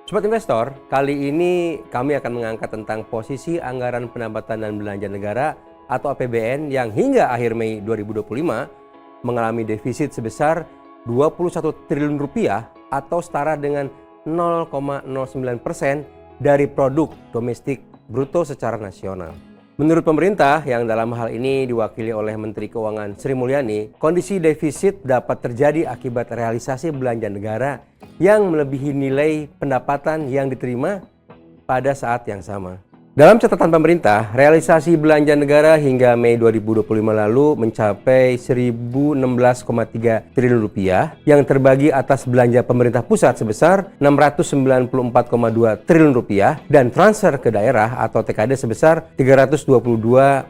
Sobat investor, kali ini kami akan mengangkat tentang posisi anggaran pendapatan dan belanja negara atau APBN yang hingga akhir Mei 2025 mengalami defisit sebesar 21 triliun rupiah atau setara dengan 0,09% dari produk domestik bruto secara nasional. Menurut pemerintah yang dalam hal ini diwakili oleh Menteri Keuangan Sri Mulyani, kondisi defisit dapat terjadi akibat realisasi belanja negara yang melebihi nilai pendapatan yang diterima pada saat yang sama. Dalam catatan pemerintah, realisasi belanja negara hingga Mei 2025 lalu mencapai 1.016,3 triliun rupiah yang terbagi atas belanja pemerintah pusat sebesar 694,2 triliun rupiah dan transfer ke daerah atau TKD sebesar 322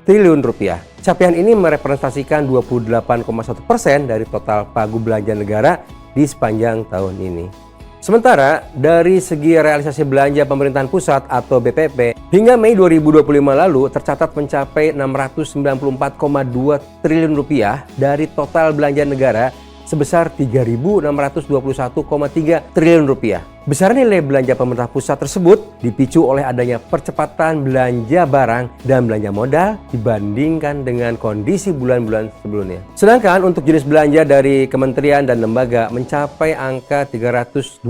triliun rupiah. Capaian ini merepresentasikan 28,1% dari total pagu belanja negara di sepanjang tahun ini. Sementara dari segi realisasi belanja pemerintahan pusat atau BPP hingga Mei 2025 lalu tercatat mencapai 694,2 triliun rupiah dari total belanja negara sebesar 3.621,3 triliun rupiah. Besar nilai belanja pemerintah pusat tersebut dipicu oleh adanya percepatan belanja barang dan belanja modal dibandingkan dengan kondisi bulan-bulan sebelumnya. Sedangkan untuk jenis belanja dari kementerian dan lembaga mencapai angka 325,7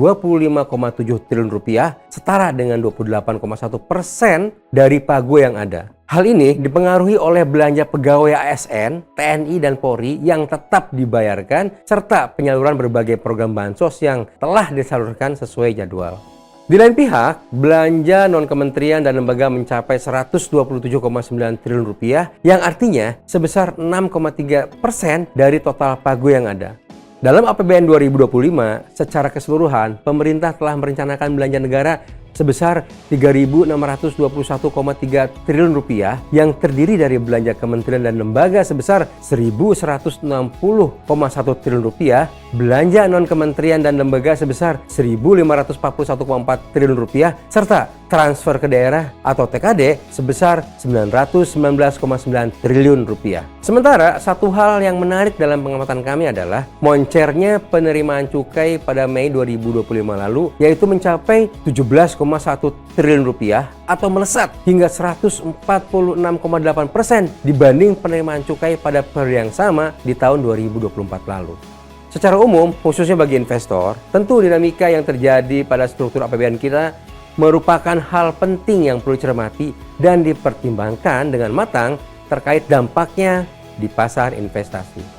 triliun rupiah, setara dengan 28,1% dari pagu yang ada. Hal ini dipengaruhi oleh belanja pegawai ASN, TNI, dan Polri yang tetap dibayarkan, serta penyaluran berbagai program bansos yang telah disalurkan sesuai jadwal. Di lain pihak, belanja non-kementerian dan lembaga mencapai 127,9 triliun rupiah yang artinya sebesar 6,3% dari total pagu yang ada. Dalam APBN 2025, secara keseluruhan, pemerintah telah merencanakan belanja negara sebesar 3.621,3 triliun rupiah yang terdiri dari belanja kementerian dan lembaga sebesar 1.160,1 triliun rupiah, belanja non-kementerian dan lembaga sebesar 1.541,4 triliun rupiah, serta transfer ke daerah atau TKD sebesar 919,9 triliun rupiah. Sementara satu hal yang menarik dalam pengamatan kami adalah moncernya penerimaan cukai pada Mei 2025 lalu, yaitu mencapai 17,1 triliun rupiah atau melesat hingga 146,8% dibanding penerimaan cukai pada periode yang sama di tahun 2024 lalu. Secara umum, khususnya bagi investor, tentu dinamika yang terjadi pada struktur APBN kita merupakan hal penting yang perlu dicermati dan dipertimbangkan dengan matang terkait dampaknya di pasar investasi.